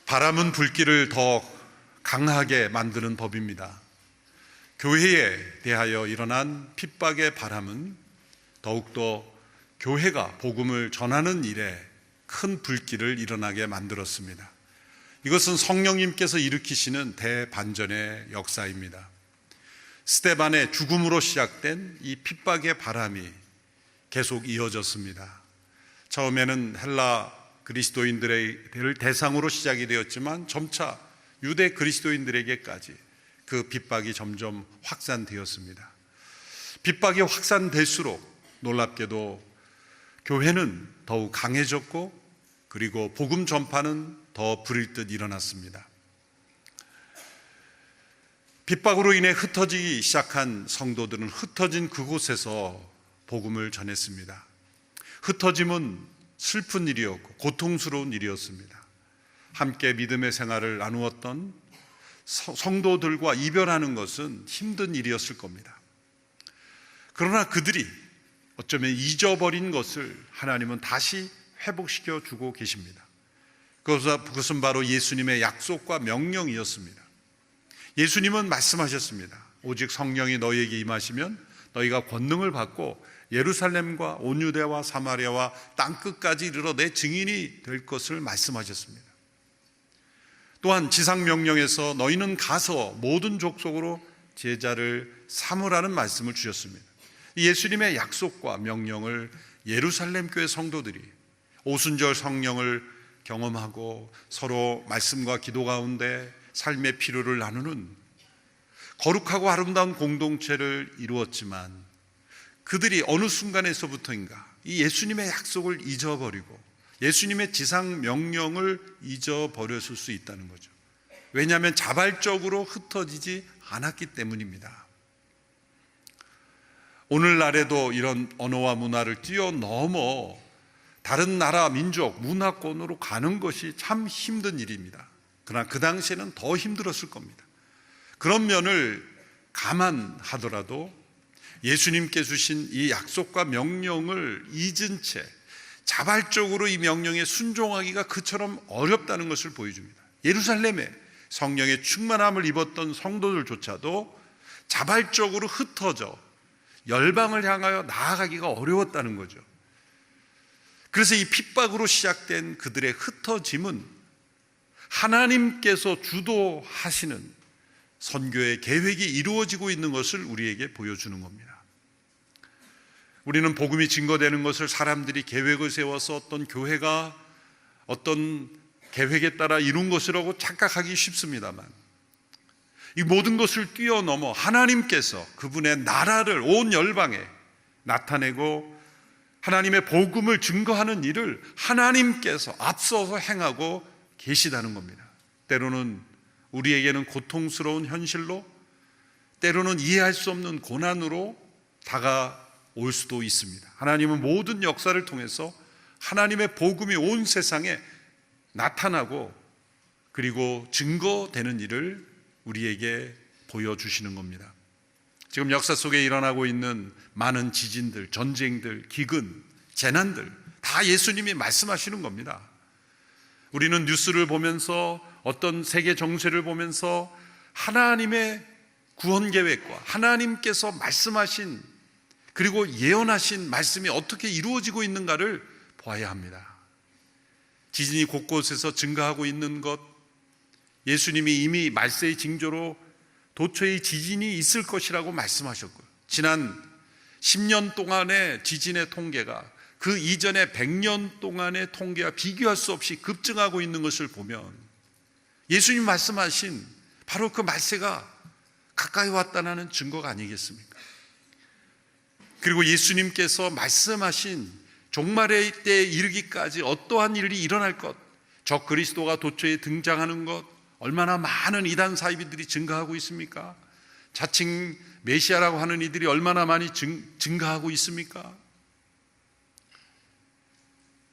바람은 불길을 더 강하게 만드는 법입니다. 교회에 대하여 일어난 핍박의 바람은 더욱더 교회가 복음을 전하는 일에 큰 불길을 일어나게 만들었습니다. 이것은 성령님께서 일으키시는 대반전의 역사입니다. 스데반의 죽음으로 시작된 이 핍박의 바람이 계속 이어졌습니다. 처음에는 헬라 그리스도인들을 대상으로 시작이 되었지만 점차 유대 그리스도인들에게까지 그 핍박이 점점 확산되었습니다. 핍박이 확산될수록 놀랍게도 교회는 더욱 강해졌고, 그리고 복음 전파는 더 불일 듯 일어났습니다. 핍박으로 인해 흩어지기 시작한 성도들은 흩어진 그곳에서 복음을 전했습니다. 흩어짐은 슬픈 일이었고 고통스러운 일이었습니다. 함께 믿음의 생활을 나누었던 성도들과 이별하는 것은 힘든 일이었을 겁니다. 그러나 그들이 어쩌면 잊어버린 것을 하나님은 다시 회복시켜 주고 계십니다. 그것은 바로 예수님의 약속과 명령이었습니다. 예수님은 말씀하셨습니다. 오직 성령이 너희에게 임하시면 너희가 권능을 받고 예루살렘과 온 유대와 사마리아와 땅끝까지 이르러 내 증인이 될 것을 말씀하셨습니다. 또한 지상명령에서 너희는 가서 모든 족속으로 제자를 삼으라는 말씀을 주셨습니다. 예수님의 약속과 명령을 예루살렘 교회 성도들이 오순절 성령을 경험하고 서로 말씀과 기도 가운데 삶의 필요를 나누는 거룩하고 아름다운 공동체를 이루었지만, 그들이 어느 순간에서부터인가 이 예수님의 약속을 잊어버리고 예수님의 지상 명령을 잊어버렸을 수 있다는 거죠. 왜냐하면 자발적으로 흩어지지 않았기 때문입니다. 오늘날에도 이런 언어와 문화를 뛰어넘어 다른 나라, 민족, 문화권으로 가는 것이 참 힘든 일입니다. 그러나 그 당시에는 더 힘들었을 겁니다. 그런 면을 감안하더라도 예수님께 주신 이 약속과 명령을 잊은 채 자발적으로 이 명령에 순종하기가 그처럼 어렵다는 것을 보여줍니다. 예루살렘에 성령의 충만함을 입었던 성도들조차도 자발적으로 흩어져 열방을 향하여 나아가기가 어려웠다는 거죠. 그래서 이 핍박으로 시작된 그들의 흩어짐은 하나님께서 주도하시는 선교의 계획이 이루어지고 있는 것을 우리에게 보여주는 겁니다. 우리는 복음이 증거되는 것을 사람들이 계획을 세워서 어떤 교회가 어떤 계획에 따라 이룬 것이라고 착각하기 쉽습니다만, 이 모든 것을 뛰어넘어 하나님께서 그분의 나라를 온 열방에 나타내고 하나님의 복음을 증거하는 일을 하나님께서 앞서서 행하고 계시다는 겁니다. 때로는 우리에게는 고통스러운 현실로, 때로는 이해할 수 없는 고난으로 다가올 수도 있습니다. 하나님은 모든 역사를 통해서 하나님의 복음이 온 세상에 나타나고 그리고 증거되는 일을 우리에게 보여주시는 겁니다. 지금 역사 속에 일어나고 있는 많은 지진들, 전쟁들, 기근, 재난들 다 예수님이 말씀하시는 겁니다. 우리는 뉴스를 보면서 어떤 세계 정세를 보면서 하나님의 구원 계획과 하나님께서 말씀하신 그리고 예언하신 말씀이 어떻게 이루어지고 있는가를 보아야 합니다. 지진이 곳곳에서 증가하고 있는 것, 예수님이 이미 말세의 징조로 도처에 지진이 있을 것이라고 말씀하셨고요. 지난 10년 동안의 지진의 통계가 그 이전의 100년 동안의 통계와 비교할 수 없이 급증하고 있는 것을 보면 예수님 말씀하신 바로 그 말세가 가까이 왔다는 증거가 아니겠습니까? 그리고 예수님께서 말씀하신 종말의 때에 이르기까지 어떠한 일이 일어날 것, 적 그리스도가 도처에 등장하는 것, 얼마나 많은 이단 사이비들이 증가하고 있습니까? 자칭 메시아라고 하는 이들이 얼마나 많이 증가하고 있습니까?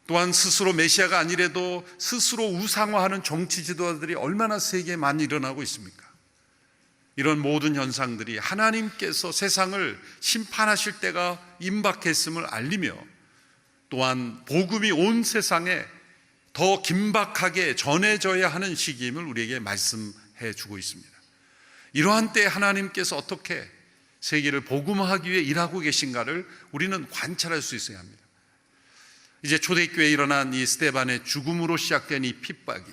또한 스스로 메시아가 아니래도 스스로 우상화하는 정치 지도자들이 얼마나 세계에 많이 일어나고 있습니까? 이런 모든 현상들이 하나님께서 세상을 심판하실 때가 임박했음을 알리며, 또한 복음이 온 세상에 더 긴박하게 전해져야 하는 시기임을 우리에게 말씀해 주고 있습니다. 이러한 때 하나님께서 어떻게 세계를 복음화하기 위해 일하고 계신가를 우리는 관찰할 수 있어야 합니다. 이제 초대교회에 일어난 이 스데반의 죽음으로 시작된 이 핍박이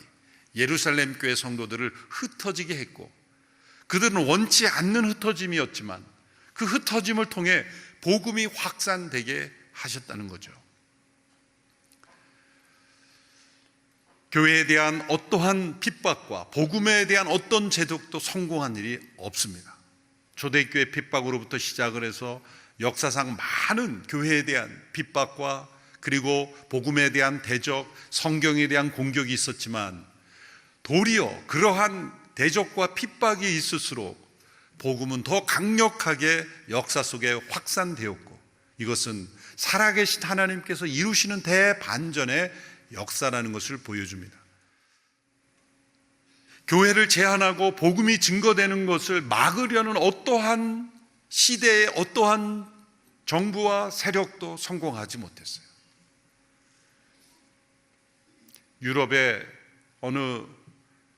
예루살렘 교회 성도들을 흩어지게 했고, 그들은 원치 않는 흩어짐이었지만 그 흩어짐을 통해 복음이 확산되게 하셨다는 거죠. 교회에 대한 어떠한 핍박과 복음에 대한 어떤 제독도 성공한 일이 없습니다. 초대교회 핍박으로부터 시작을 해서 역사상 많은 교회에 대한 핍박과 그리고 복음에 대한 대적, 성경에 대한 공격이 있었지만, 도리어 그러한 대적과 핍박이 있을수록 복음은 더 강력하게 역사 속에 확산되었고, 이것은 살아계신 하나님께서 이루시는 대반전의 역사라는 것을 보여줍니다. 교회를 제한하고 복음이 증거되는 것을 막으려는 어떠한 시대의 어떠한 정부와 세력도 성공하지 못했어요. 유럽의 어느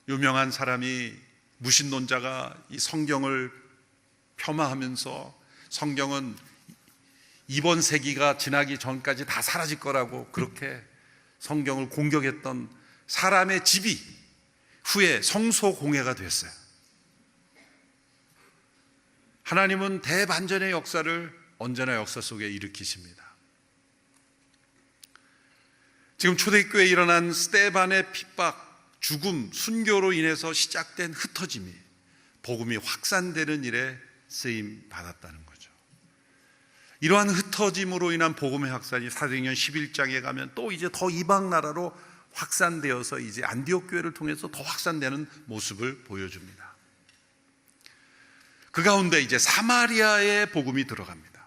유명한 사람이, 무신론자가 이 성경을 폄하하면서 성경은 이번 세기가 지나기 전까지 다 사라질 거라고 그렇게 성경을 공격했던 사람의 집이 후에 성소공회가 됐어요. 하나님은 대반전의 역사를 언제나 역사 속에 일으키십니다. 지금 초대교회에 일어난 스데반의 핍박, 죽음, 순교로 인해서 시작된 흩어짐이 복음이 확산되는 일에 쓰임 받았다는 거죠. 이러한 흩어짐으로 인한 복음의 확산이 사도행전 11장에 가면 또 이제 더 이방 나라로 확산되어서 이제 안디옥 교회를 통해서 더 확산되는 모습을 보여줍니다. 그 가운데 이제 사마리아의 복음이 들어갑니다.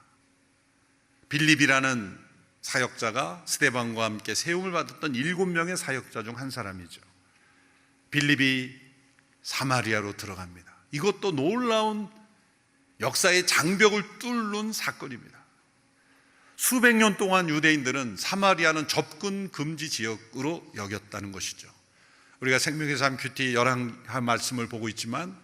빌립이라는 사역자가 스데반과 함께 세움을 받았던 7명의 사역자 중 한 사람이죠. 빌립이 사마리아로 들어갑니다. 이것도 놀라운 역사의 장벽을 뚫는 사건입니다. 수백 년 동안 유대인들은 사마리아는 접근 금지 지역으로 여겼다는 것이죠. 우리가 생명의 삶 큐티 열왕한 말씀을 보고 있지만,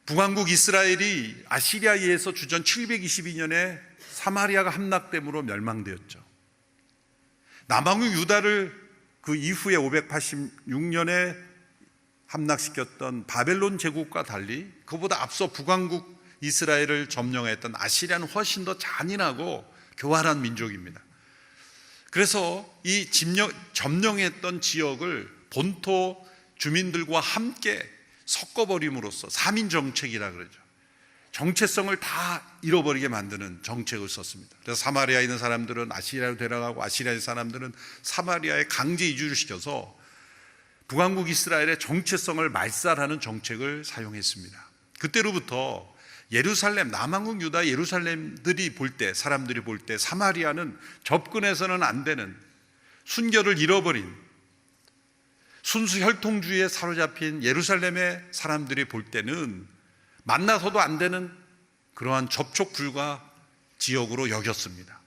북왕국 이스라엘이 아시리아에 의해서 주전 722년에 사마리아가 함락됨으로 멸망되었죠. 남왕국 유다를 그 이후에 586년에 함락시켰던 바벨론 제국과 달리 그보다 앞서 북왕국 이스라엘을 점령했던 아시리아는 훨씬 더 잔인하고 교활한 민족입니다. 그래서 이 점령했던 지역을 본토 주민들과 함께 섞어버림으로써 3인 정책이라 그러죠. 정체성을 다 잃어버리게 만드는 정책을 썼습니다. 그래서 사마리아에 있는 사람들은 아시리아로 데려가고, 아시리아의 사람들은 사마리아에 강제 이주를 시켜서 북왕국 이스라엘의 정체성을 말살하는 정책을 사용했습니다. 그때로부터 예루살렘, 남왕국 유다 예루살렘들이 볼 때, 사람들이 볼 때 사마리아는 접근해서는 안 되는, 순결을 잃어버린, 순수 혈통주의에 사로잡힌 예루살렘의 사람들이 볼 때는 만나서도 안 되는 그러한 접촉 불가 지역으로 여겼습니다.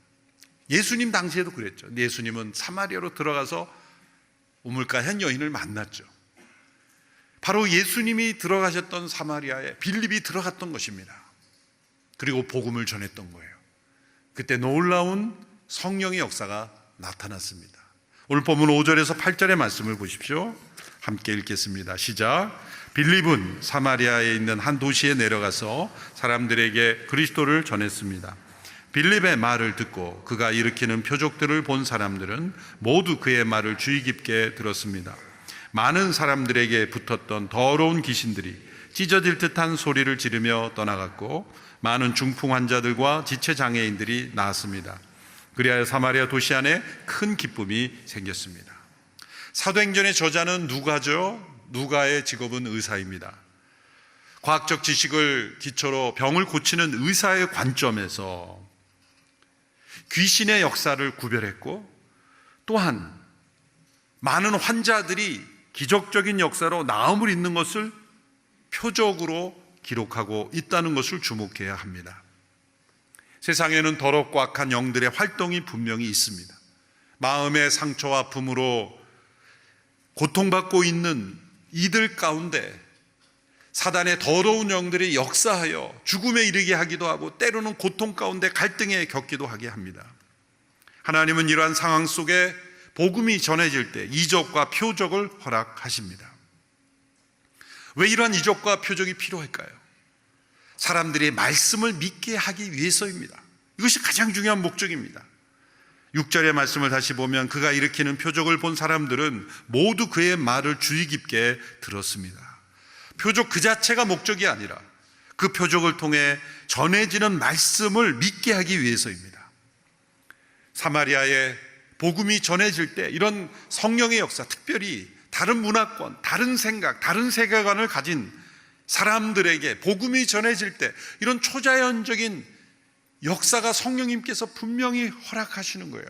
예수님 당시에도 그랬죠. 예수님은 사마리아로 들어가서 우물가 여인을 만났죠. 바로 예수님이 들어가셨던 사마리아에 빌립이 들어갔던 것입니다. 그리고 복음을 전했던 거예요. 그때 놀라운 성령의 역사가 나타났습니다. 오늘 본문 5절에서 8절의 말씀을 보십시오. 함께 읽겠습니다. 시작. 빌립은 사마리아에 있는 한 도시에 내려가서 사람들에게 그리스도를 전했습니다. 빌립의 말을 듣고 그가 일으키는 표적들을 본 사람들은 모두 그의 말을 주의 깊게 들었습니다. 많은 사람들에게 붙었던 더러운 귀신들이 찢어질 듯한 소리를 지르며 떠나갔고, 많은 중풍 환자들과 지체장애인들이 나았습니다. 그리하여 사마리아 도시 안에 큰 기쁨이 생겼습니다. 사도행전의 저자는 누가죠? 누가의 직업은 의사입니다. 과학적 지식을 기초로 병을 고치는 의사의 관점에서 귀신의 역사를 구별했고, 또한 많은 환자들이 기적적인 역사로 나음을 잇는 것을 표적으로 기록하고 있다는 것을 주목해야 합니다. 세상에는 더럽고 악한 영들의 활동이 분명히 있습니다. 마음의 상처와 아픔으로 고통받고 있는 이들 가운데 사단의 더러운 영들이 역사하여 죽음에 이르게 하기도 하고 때로는 고통 가운데 갈등에 겪기도 하게 합니다. 하나님은 이러한 상황 속에 복음이 전해질 때 이적과 표적을 허락하십니다. 왜 이러한 이적과 표적이 필요할까요? 사람들이 말씀을 믿게 하기 위해서입니다. 이것이 가장 중요한 목적입니다. 6절의 말씀을 다시 보면 그가 일으키는 표적을 본 사람들은 모두 그의 말을 주의 깊게 들었습니다. 표적 그 자체가 목적이 아니라 그 표적을 통해 전해지는 말씀을 믿게 하기 위해서입니다. 사마리아에 복음이 전해질 때 이런 성령의 역사, 특별히 다른 문화권, 다른 생각, 다른 세계관을 가진 사람들에게 복음이 전해질 때 이런 초자연적인 역사가 성령님께서 분명히 허락하시는 거예요.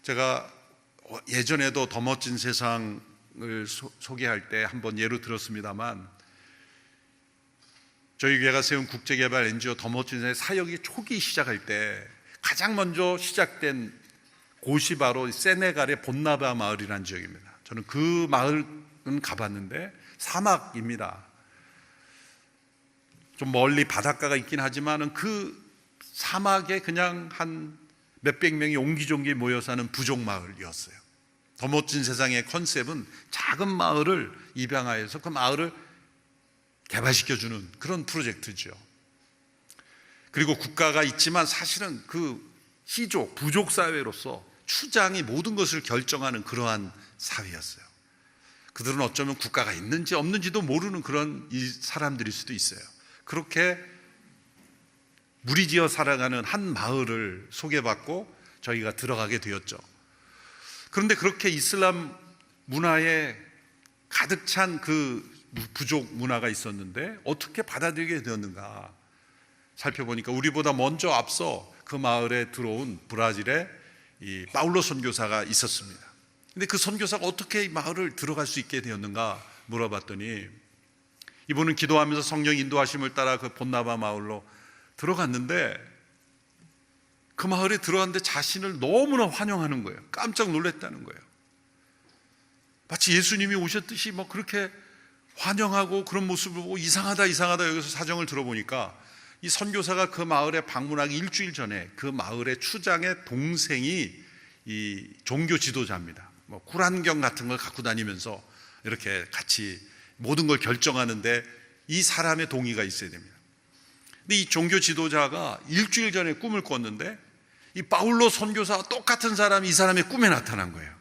제가 예전에도 더 멋진 세상을 소개할 때 한번 예로 들었습니다만, 저희 교회가 세운 국제개발 NGO 더 멋진 세상 사역이 초기 시작할 때 가장 먼저 시작된 곳이 바로 세네갈의 본나바 마을이라는 지역입니다. 저는 그 마을은 가봤는데 사막입니다. 좀 멀리 바닷가가 있긴 하지만 그 사막에 그냥 한 몇백 명이 옹기종기 모여 사는 부족 마을이었어요. 더 멋진 세상의 컨셉은 작은 마을을 입양하여서 그 마을을 개발시켜주는 그런 프로젝트죠. 그리고 국가가 있지만 사실은 그 시족, 부족 사회로서 추장이 모든 것을 결정하는 그러한 사회였어요. 그들은 어쩌면 국가가 있는지 없는지도 모르는 그런 이 사람들일 수도 있어요. 그렇게 무리지어 살아가는 한 마을을 소개받고 저희가 들어가게 되었죠. 그런데 그렇게 이슬람 문화에 가득 찬 그 부족 문화가 있었는데 어떻게 받아들이게 되었는가 살펴보니까 우리보다 먼저 앞서 그 마을에 들어온 브라질의 이 파울로 선교사가 있었습니다. 근데 그 선교사가 어떻게 이 마을을 들어갈 수 있게 되었는가 물어봤더니 이분은 기도하면서 성령 인도하심을 따라 그 본나바 마을로 들어갔는데 그 마을에 들어갔는데 자신을 너무나 환영하는 거예요. 깜짝 놀랐다는 거예요. 마치 예수님이 오셨듯이 뭐 그렇게 환영하고 그런 모습을 보고 이상하다 여기서 사정을 들어보니까 이 선교사가 그 마을에 방문하기 일주일 전에 그 마을의 추장의 동생이 이 종교 지도자입니다. 뭐 꿀안경 같은 걸 갖고 다니면서 이렇게 같이 모든 걸 결정하는데 이 사람의 동의가 있어야 됩니다. 근데 이 종교 지도자가 일주일 전에 꿈을 꿨는데 이 바울로 선교사와 똑같은 사람이 이 사람의 꿈에 나타난 거예요.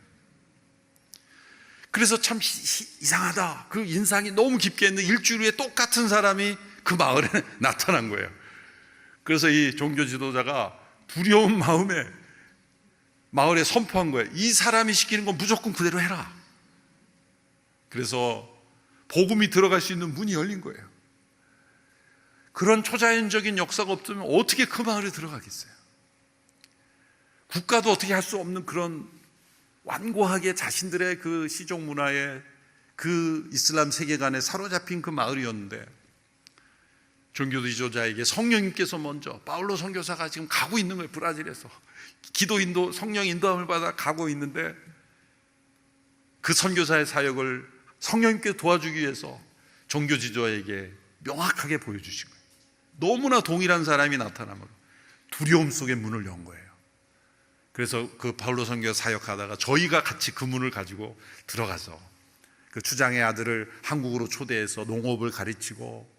그래서 참 이상하다. 그 인상이 너무 깊게 했는데 일주일 후에 똑같은 사람이 그 마을에 나타난 거예요. 그래서 이 종교 지도자가 두려운 마음에 마을에 선포한 거예요. 이 사람이 시키는 건 무조건 그대로 해라. 그래서 복음이 들어갈 수 있는 문이 열린 거예요. 그런 초자연적인 역사가 없으면 어떻게 그 마을에 들어가겠어요? 국가도 어떻게 할 수 없는 그런 완고하게 자신들의 그 시족 문화에 그 이슬람 세계관에 사로잡힌 그 마을이었는데 종교 지도자에게 성령님께서 먼저 바울로 선교사가 지금 가고 있는 거예요. 브라질에서 기도 인도 성령 인도함을 받아 가고 있는데 그 선교사의 사역을 성령님께서 도와주기 위해서 종교 지도자에게 명확하게 보여주신 거예요. 너무나 동일한 사람이 나타나면 두려움 속에 문을 연 거예요. 그래서 그 바울로 선교사 사역하다가 저희가 같이 그 문을 가지고 들어가서 그 추장의 아들을 한국으로 초대해서 농업을 가르치고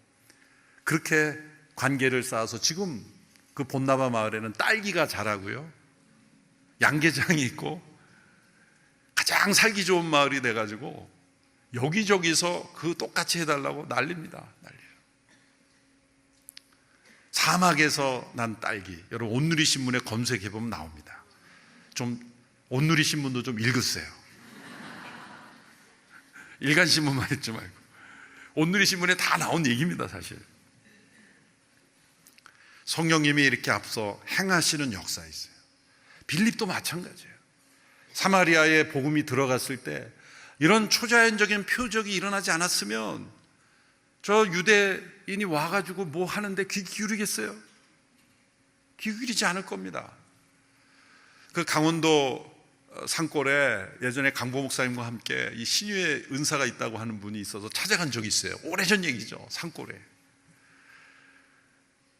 그렇게 관계를 쌓아서 지금 그 본나바 마을에는 딸기가 자라고요, 양계장이 있고 가장 살기 좋은 마을이 돼가지고 여기저기서 그 똑같이 해달라고 난립니다. 난리예요. 사막에서 난 딸기, 여러분 온누리 신문에 검색해보면 나옵니다. 좀 온누리 신문도 좀 읽으세요. 일간 신문만 읽지 말고 온누리 신문에 다 나온 얘기입니다. 사실 성령님이 이렇게 앞서 행하시는 역사 있어요. 빌립도 마찬가지예요. 사마리아에 복음이 들어갔을 때 이런 초자연적인 표적이 일어나지 않았으면 저 유대인이 와가지고 뭐 하는데 귀 기울이겠어요? 귀 기울이지 않을 겁니다. 그 강원도 산골에 예전에 강보 목사님과 함께 이 신유의 은사가 있다고 하는 분이 있어서 찾아간 적이 있어요. 오래전 얘기죠. 산골에.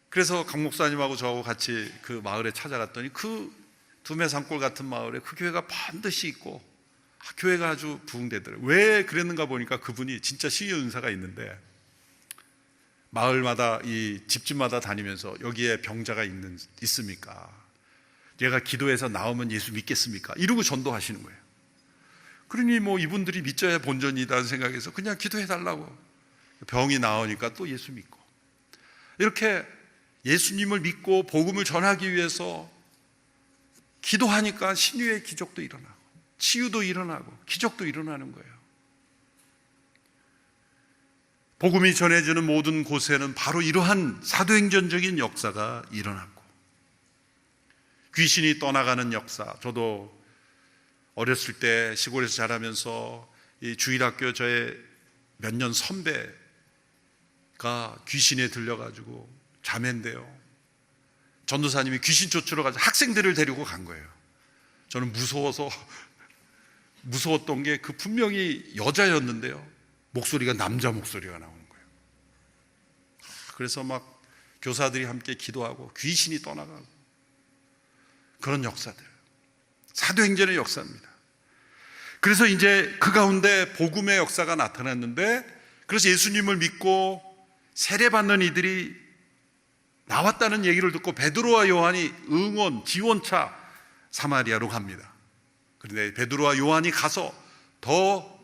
그래서 강 목사님하고 저하고 같이 그 마을에 찾아갔더니 그 두메 산골 같은 마을에 그 교회가 반드시 있고 교회가 아주 부흥되더라고요. 왜 그랬는가 보니까 그분이 진짜 신유의 은사가 있는데 마을마다 이 집집마다 다니면서 여기에 병자가 있습니까? 얘가 기도해서 나오면 예수 믿겠습니까? 이러고 전도하시는 거예요. 그러니 뭐 이분들이 믿져야 본전이다 생각해서 그냥 기도해달라고. 병이 나오니까 또 예수 믿고. 이렇게 예수님을 믿고 복음을 전하기 위해서 기도하니까 신유의 기적도 일어나고 치유도 일어나고 기적도 일어나는 거예요. 복음이 전해지는 모든 곳에는 바로 이러한 사도행전적인 역사가 일어났고 귀신이 떠나가는 역사. 저도 어렸을 때 시골에서 자라면서 이 주일학교 저의 몇 년 선배가 귀신에 들려가지고 자매인데요, 전도사님이 귀신 쫓으러 가서 학생들을 데리고 간 거예요. 저는 무서웠던 게 그 분명히 여자였는데요, 목소리가 남자 목소리가 나오는 거예요. 그래서 막 교사들이 함께 기도하고 귀신이 떠나가고 그런 역사들, 사도행전의 역사입니다. 그래서 이제 그 가운데 복음의 역사가 나타났는데, 그래서 예수님을 믿고 세례받는 이들이 나왔다는 얘기를 듣고 베드로와 요한이 지원차 사마리아로 갑니다. 그런데 베드로와 요한이 가서 더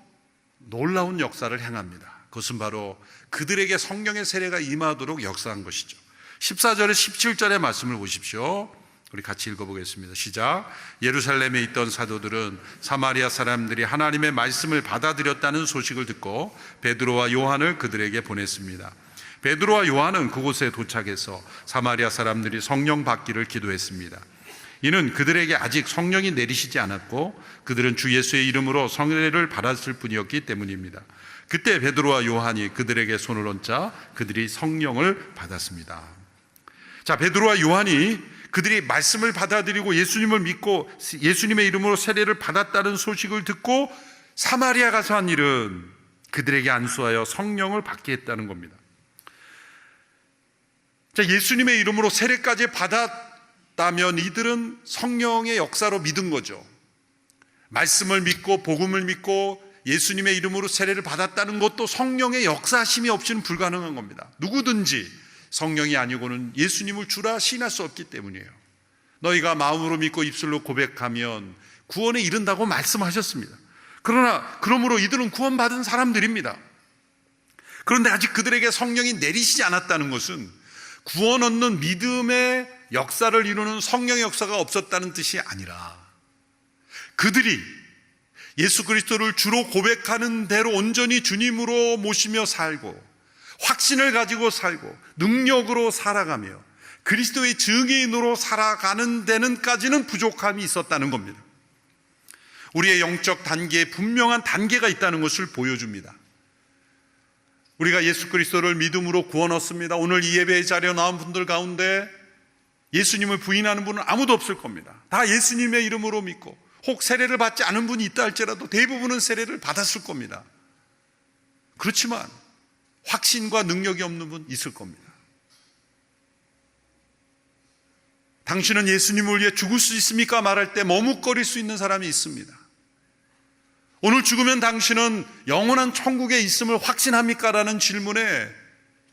놀라운 역사를 행합니다. 그것은 바로 그들에게 성령의 세례가 임하도록 역사한 것이죠. 14절에 17절의 말씀을 보십시오. 우리 같이 읽어보겠습니다. 시작. 예루살렘에 있던 사도들은 사마리아 사람들이 하나님의 말씀을 받아들였다는 소식을 듣고 베드로와 요한을 그들에게 보냈습니다. 베드로와 요한은 그곳에 도착해서 사마리아 사람들이 성령 받기를 기도했습니다. 이는 그들에게 아직 성령이 내리시지 않았고 그들은 주 예수의 이름으로 성례를 받았을 뿐이었기 때문입니다. 그때 베드로와 요한이 그들에게 손을 얹자 그들이 성령을 받았습니다. 자, 베드로와 요한이 그들이 말씀을 받아들이고 예수님을 믿고 예수님의 이름으로 세례를 받았다는 소식을 듣고 사마리아 가서 한 일은 그들에게 안수하여 성령을 받게 했다는 겁니다. 자, 예수님의 이름으로 세례까지 받았다면 이들은 성령의 역사로 믿은 거죠. 말씀을 믿고 복음을 믿고 예수님의 이름으로 세례를 받았다는 것도 성령의 역사심이 없이는 불가능한 겁니다. 누구든지 성령이 아니고는 예수님을 주라 시인할 수 없기 때문이에요. 너희가 마음으로 믿고 입술로 고백하면 구원에 이른다고 말씀하셨습니다. 그러므로 이들은 구원받은 사람들입니다. 그런데 아직 그들에게 성령이 내리시지 않았다는 것은 구원 얻는 믿음의 역사를 이루는 성령의 역사가 없었다는 뜻이 아니라 그들이 예수 그리스도를 주로 고백하는 대로 온전히 주님으로 모시며 살고 확신을 가지고 살고 능력으로 살아가며 그리스도의 증인으로 살아가는 데는까지는 부족함이 있었다는 겁니다. 우리의 영적 단계에 분명한 단계가 있다는 것을 보여줍니다. 우리가 예수 그리스도를 믿음으로 구원 얻습니다. 오늘 이 예배의 자리에 나온 분들 가운데 예수님을 부인하는 분은 아무도 없을 겁니다. 다 예수님의 이름으로 믿고 혹 세례를 받지 않은 분이 있다 할지라도 대부분은 세례를 받았을 겁니다. 그렇지만 확신과 능력이 없는 분 있을 겁니다. 당신은 예수님을 위해 죽을 수 있습니까? 말할 때 머뭇거릴 수 있는 사람이 있습니다. 오늘 죽으면 당신은 영원한 천국에 있음을 확신합니까? 라는 질문에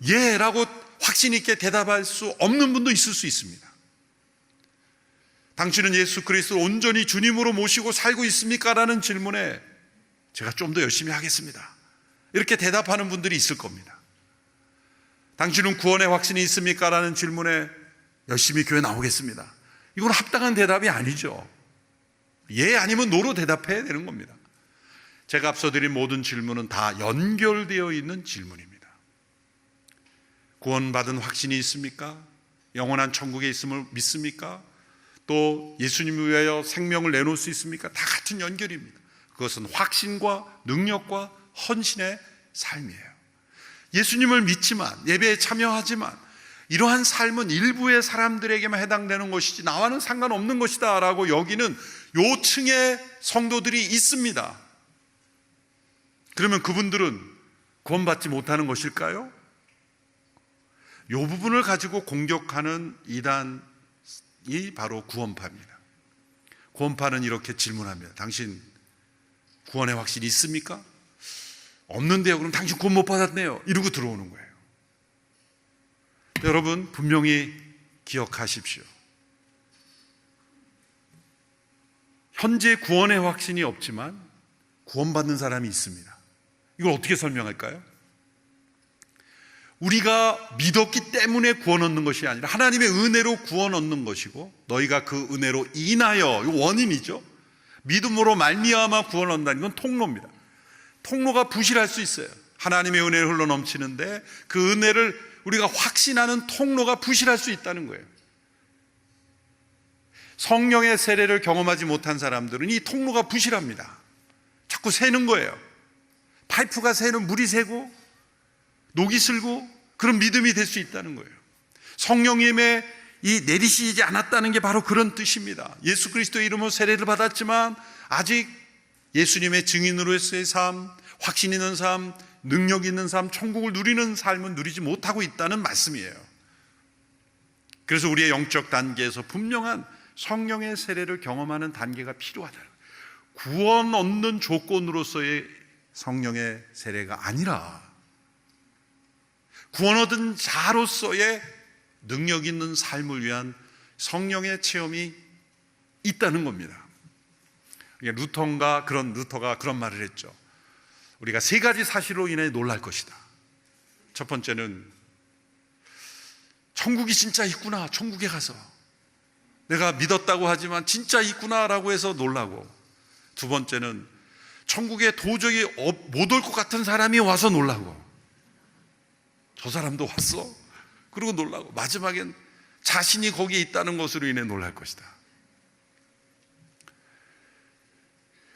예 라고 확신 있게 대답할 수 없는 분도 있을 수 있습니다. 당신은 예수 그리스도를 온전히 주님으로 모시고 살고 있습니까? 라는 질문에 제가 좀 더 열심히 하겠습니다, 이렇게 대답하는 분들이 있을 겁니다. 당신은 구원의 확신이 있습니까? 라는 질문에 열심히 교회 나오겠습니다. 이건 합당한 대답이 아니죠. 예 아니면 노로 대답해야 되는 겁니다. 제가 앞서 드린 모든 질문은 다 연결되어 있는 질문입니다. 구원받은 확신이 있습니까? 영원한 천국에 있음을 믿습니까? 또 예수님을 위하여 생명을 내놓을 수 있습니까? 다 같은 연결입니다. 그것은 확신과 능력과 헌신의 삶이에요. 예수님을 믿지만, 예배에 참여하지만, 이러한 삶은 일부의 사람들에게만 해당되는 것이지 나와는 상관없는 것이다 라고 여기는 요층의 성도들이 있습니다. 그러면 그분들은 구원받지 못하는 것일까요? 이 부분을 가지고 공격하는 이단이 바로 구원파입니다. 구원파는 이렇게 질문합니다. 당신 구원의 확신이 있습니까? 없는데요. 그럼 당신 구원 못 받았네요. 이러고 들어오는 거예요. 여러분 분명히 기억하십시오. 현재 구원의 확신이 없지만 구원받는 사람이 있습니다. 이걸 어떻게 설명할까요? 우리가 믿었기 때문에 구원 얻는 것이 아니라 하나님의 은혜로 구원 얻는 것이고, 너희가 그 은혜로 인하여, 이 원인이죠. 믿음으로 말미암아 구원 얻는다는 건 통로입니다. 통로가 부실할 수 있어요. 하나님의 은혜를 흘러 넘치는데 그 은혜를 우리가 확신하는 통로가 부실할 수 있다는 거예요. 성령의 세례를 경험하지 못한 사람들은 이 통로가 부실합니다. 자꾸 새는 거예요. 파이프가 새는 물이 새고 녹이 슬고 그런 믿음이 될 수 있다는 거예요. 성령님의 이 내리시지 않았다는 게 바로 그런 뜻입니다. 예수 그리스도의 이름으로 세례를 받았지만 아직 예수님의 증인으로서의 삶, 확신 있는 삶, 능력 있는 삶, 천국을 누리는 삶은 누리지 못하고 있다는 말씀이에요. 그래서 우리의 영적 단계에서 분명한 성령의 세례를 경험하는 단계가 필요하다. 구원 얻는 조건으로서의 성령의 세례가 아니라 구원 얻은 자로서의 능력 있는 삶을 위한 성령의 체험이 있다는 겁니다. 루터가 그런 말을 했죠. 우리가 세 가지 사실로 인해 놀랄 것이다. 첫 번째는 천국이 진짜 있구나. 천국에 가서 내가 믿었다고 하지만 진짜 있구나라고 해서 놀라고, 두 번째는 천국에 도저히 못 올 것 같은 사람이 와서 놀라고, 저 사람도 왔어? 그러고 놀라고, 마지막엔 자신이 거기에 있다는 것으로 인해 놀랄 것이다.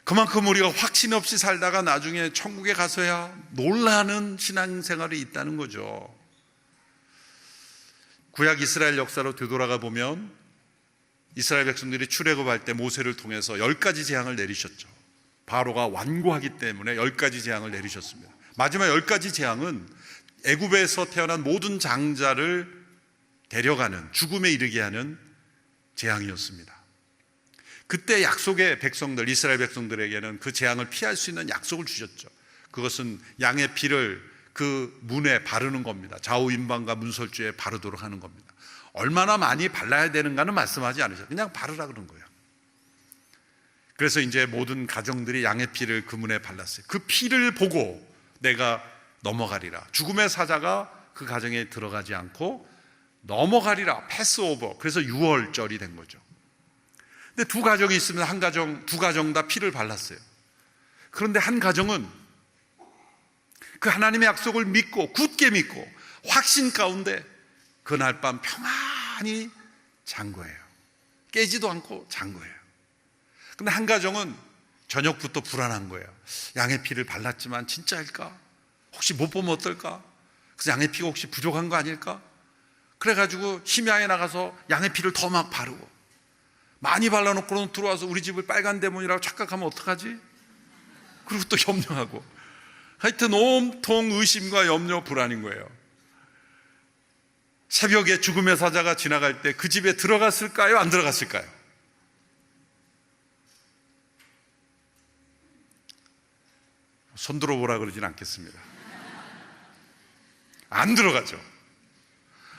그만큼 우리가 확신 없이 살다가 나중에 천국에 가서야 놀라는 신앙생활이 있다는 거죠. 구약 이스라엘 역사로 되돌아가 보면 이스라엘 백성들이 출애굽할 때 모세를 통해서 10가지 재앙을 내리셨죠. 바로가 완고하기 때문에 10가지 재앙을 내리셨습니다. 마지막 10가지 재앙은 애굽에서 태어난 모든 장자를 데려가는, 죽음에 이르게 하는 재앙이었습니다. 그때 약속의 백성들, 이스라엘 백성들에게는 그 재앙을 피할 수 있는 약속을 주셨죠. 그것은 양의 피를 그 문에 바르는 겁니다. 좌우 임방과 문설주에 바르도록 하는 겁니다. 얼마나 많이 발라야 되는가는 말씀하지 않으셨어요. 그냥 바르라 그런 거예요. 그래서 이제 모든 가정들이 양의 피를 그 문에 발랐어요. 그 피를 보고 내가 넘어가리라. 죽음의 사자가 그 가정에 들어가지 않고 넘어가리라. 패스오버. 그래서 6월절이 된 거죠. 근데 두 가정이 있으면 두 가정 다 피를 발랐어요. 그런데 한 가정은 그 하나님의 약속을 믿고, 굳게 믿고 확신 가운데 그날 밤 평안히 잔 거예요. 깨지도 않고 잔 거예요. 근데 한 가정은 저녁부터 불안한 거예요. 양의 피를 발랐지만 진짜일까? 혹시 못 보면 어떨까? 그래서 양의 피가 혹시 부족한 거 아닐까? 그래가지고 심야에 나가서 양의 피를 더 막 바르고, 많이 발라놓고는 들어와서 우리 집을 빨간 데몬이라고 착각하면 어떡하지? 그리고 또 염려하고, 하여튼 온통 의심과 염려, 불안인 거예요. 새벽에 죽음의 사자가 지나갈 때 그 집에 들어갔을까요? 안 들어갔을까요? 손 들어보라 그러진 않겠습니다. 안 들어가죠.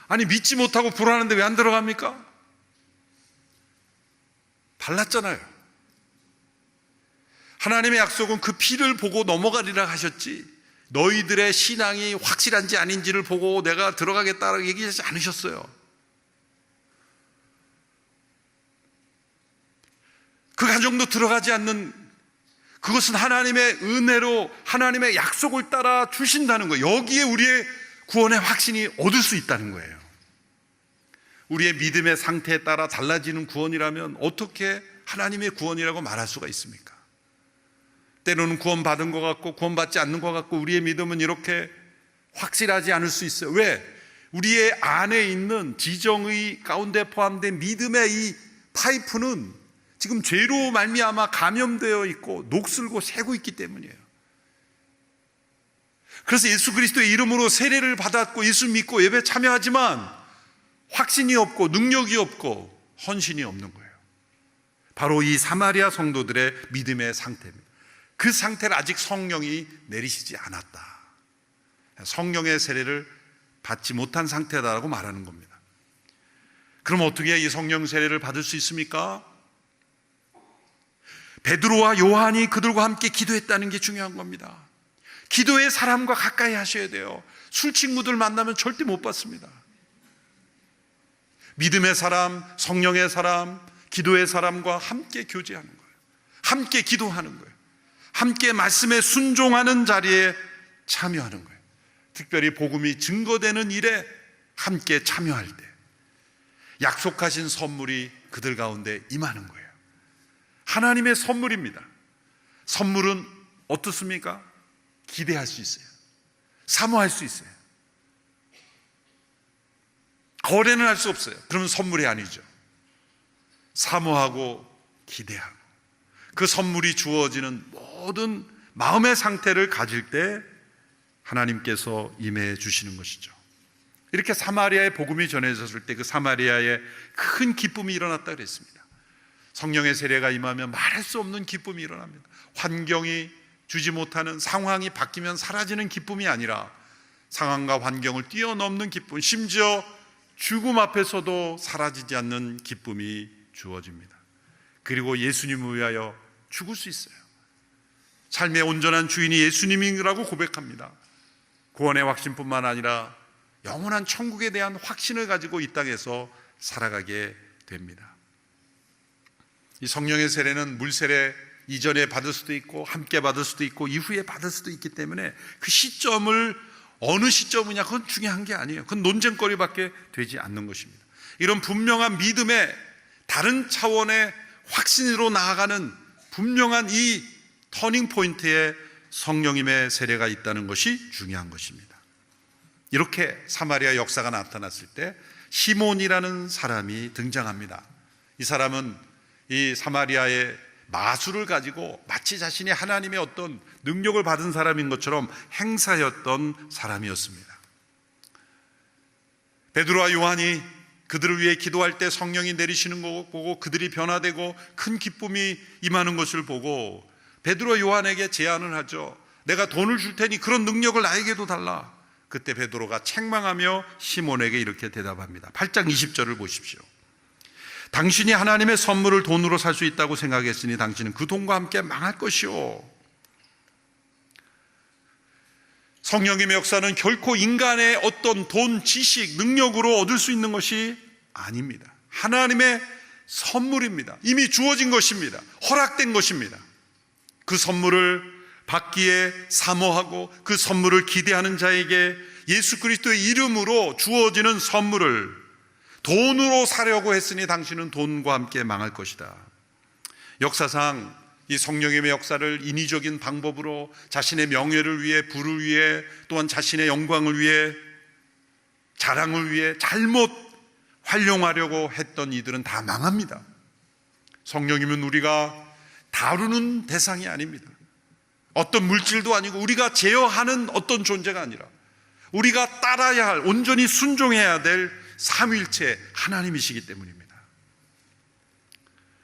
아니, 믿지 못하고 불안한데 왜 안 들어갑니까? 발랐잖아요. 하나님의 약속은 그 피를 보고 넘어가리라 하셨지, 너희들의 신앙이 확실한지 아닌지를 보고 내가 들어가겠다라고 얘기하지 않으셨어요. 그 가정도 들어가지 않는, 그것은 하나님의 은혜로 하나님의 약속을 따라 주신다는 거예요. 여기에 우리의 구원의 확신이 얻을 수 있다는 거예요. 우리의 믿음의 상태에 따라 달라지는 구원이라면 어떻게 하나님의 구원이라고 말할 수가 있습니까? 때로는 구원받은 것 같고 구원받지 않는 것 같고, 우리의 믿음은 이렇게 확실하지 않을 수 있어요. 왜? 우리의 안에 있는 지정의 가운데 포함된 믿음의 이 파이프는 지금 죄로 말미암아 감염되어 있고 녹슬고 새고 있기 때문이에요. 그래서 예수 그리스도의 이름으로 세례를 받았고 예수 믿고 예배 참여하지만 확신이 없고 능력이 없고 헌신이 없는 거예요. 바로 이 사마리아 성도들의 믿음의 상태입니다. 그 상태를 아직 성령이 내리시지 않았다. 성령의 세례를 받지 못한 상태다라고 말하는 겁니다. 그럼 어떻게 이 성령 세례를 받을 수 있습니까? 베드로와 요한이 그들과 함께 기도했다는 게 중요한 겁니다. 기도의 사람과 가까이 하셔야 돼요. 술 친구들 만나면 절대 못 받습니다. 믿음의 사람, 성령의 사람, 기도의 사람과 함께 교제하는 거예요. 함께 기도하는 거예요. 함께 말씀에 순종하는 자리에 참여하는 거예요. 특별히 복음이 증거되는 일에 함께 참여할 때 약속하신 선물이 그들 가운데 임하는 거예요. 하나님의 선물입니다. 선물은 어떻습니까? 기대할 수 있어요. 사모할 수 있어요. 거래는 할 수 없어요. 그러면 선물이 아니죠. 사모하고 기대하고 그 선물이 주어지는 모든 마음의 상태를 가질 때 하나님께서 임해 주시는 것이죠. 이렇게 사마리아의 복음이 전해졌을 때 그 사마리아에 큰 기쁨이 일어났다 그랬습니다. 성령의 세례가 임하면 말할 수 없는 기쁨이 일어납니다. 환경이 주지 못하는 상황이 바뀌면 사라지는 기쁨이 아니라 상황과 환경을 뛰어넘는 기쁨, 심지어 죽음 앞에서도 사라지지 않는 기쁨이 주어집니다. 그리고 예수님을 위하여 죽을 수 있어요. 삶의 온전한 주인이 예수님이라고 고백합니다. 구원의 확신뿐만 아니라 영원한 천국에 대한 확신을 가지고 이 땅에서 살아가게 됩니다. 이 성령의 세례는 물세례 이전에 받을 수도 있고 함께 받을 수도 있고 이후에 받을 수도 있기 때문에 그 시점을 어느 시점이냐 그건 중요한 게 아니에요. 그건 논쟁거리밖에 되지 않는 것입니다. 이런 분명한 믿음의 다른 차원의 확신으로 나아가는 분명한 이 터닝 포인트에 성령님의 세례가 있다는 것이 중요한 것입니다. 이렇게 사마리아 역사가 나타났을 때 시몬이라는 사람이 등장합니다. 이 사람은 이 사마리아의 마술을 가지고 마치 자신이 하나님의 어떤 능력을 받은 사람인 것처럼 행사였던 사람이었습니다. 베드로와 요한이 그들을 위해 기도할 때 성령이 내리시는 거 보고 그들이 변화되고 큰 기쁨이 임하는 것을 보고 베드로와 요한에게 제안을 하죠. 내가 돈을 줄 테니 그런 능력을 나에게도 달라. 그때 베드로가 책망하며 시몬에게 이렇게 대답합니다. 8장 20절을 보십시오. 당신이 하나님의 선물을 돈으로 살 수 있다고 생각했으니 당신은 그 돈과 함께 망할 것이오. 성령님의 역사는 결코 인간의 어떤 돈, 지식, 능력으로 얻을 수 있는 것이 아닙니다. 하나님의 선물입니다. 이미 주어진 것입니다. 허락된 것입니다. 그 선물을 받기에 사모하고 그 선물을 기대하는 자에게 예수 그리스도의 이름으로 주어지는 선물을 돈으로 사려고 했으니 당신은 돈과 함께 망할 것이다. 역사상 이 성령님의 역사를 인위적인 방법으로 자신의 명예를 위해, 부를 위해, 또한 자신의 영광을 위해, 자랑을 위해 잘못 활용하려고 했던 이들은 다 망합니다. 성령님은 우리가 다루는 대상이 아닙니다. 어떤 물질도 아니고 우리가 제어하는 어떤 존재가 아니라 우리가 따라야 할, 온전히 순종해야 될 삼위일체 하나님이시기 때문입니다.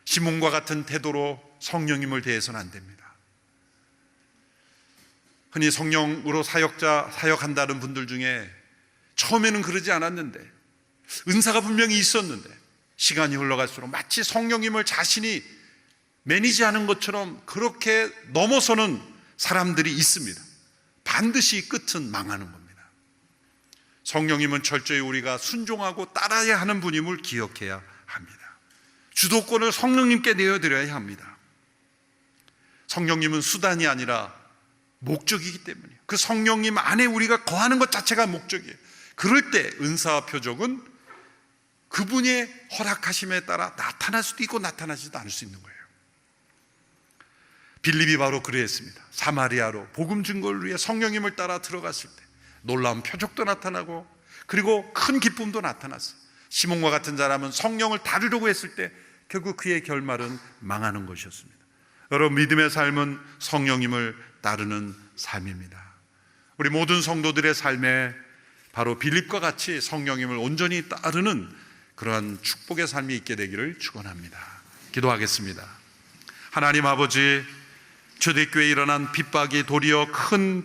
시몬과 같은 태도로 성령님을 대해서는 안 됩니다. 흔히 성령으로 사역한다는 분들 중에 처음에는 그러지 않았는데 은사가 분명히 있었는데 시간이 흘러갈수록 마치 성령님을 자신이 매니지하는 것처럼 그렇게 넘어서는 사람들이 있습니다. 반드시 끝은 망하는 겁니다. 성령님은 철저히 우리가 순종하고 따라야 하는 분임을 기억해야 합니다. 주도권을 성령님께 내어드려야 합니다. 성령님은 수단이 아니라 목적이기 때문이에요. 그 성령님 안에 우리가 거하는 것 자체가 목적이에요. 그럴 때 은사와 표적은 그분의 허락하심에 따라 나타날 수도 있고 나타나지도 않을 수 있는 거예요. 빌립이 바로 그랬습니다. 사마리아로 복음 증거를 위해 성령님을 따라 들어갔을 때 놀라운 표적도 나타나고 그리고 큰 기쁨도 나타났어요. 시몬과 같은 사람은 성령을 따르려고 했을 때 결국 그의 결말은 망하는 것이었습니다. 여러분, 믿음의 삶은 성령님을 따르는 삶입니다. 우리 모든 성도들의 삶에 바로 빌립과 같이 성령님을 온전히 따르는 그러한 축복의 삶이 있게 되기를 축원합니다. 기도하겠습니다. 하나님 아버지, 초대교회에 일어난 핍박이 도리어 큰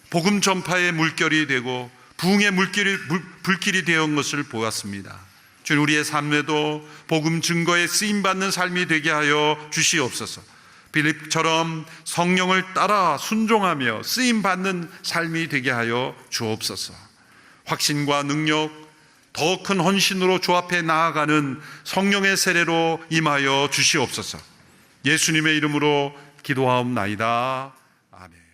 복음 전파의 물결이 되고 부흥의 불길이 되어 온 것을 보았습니다. 주님, 우리의 삶에도 복음 증거에 쓰임받는 삶이 되게 하여 주시옵소서. 빌립처럼 성령을 따라 순종하며 쓰임받는 삶이 되게 하여 주옵소서. 확신과 능력, 더 큰 헌신으로 주 앞에 나아가는 성령의 세례로 임하여 주시옵소서. 예수님의 이름으로 기도하옵나이다. 아멘.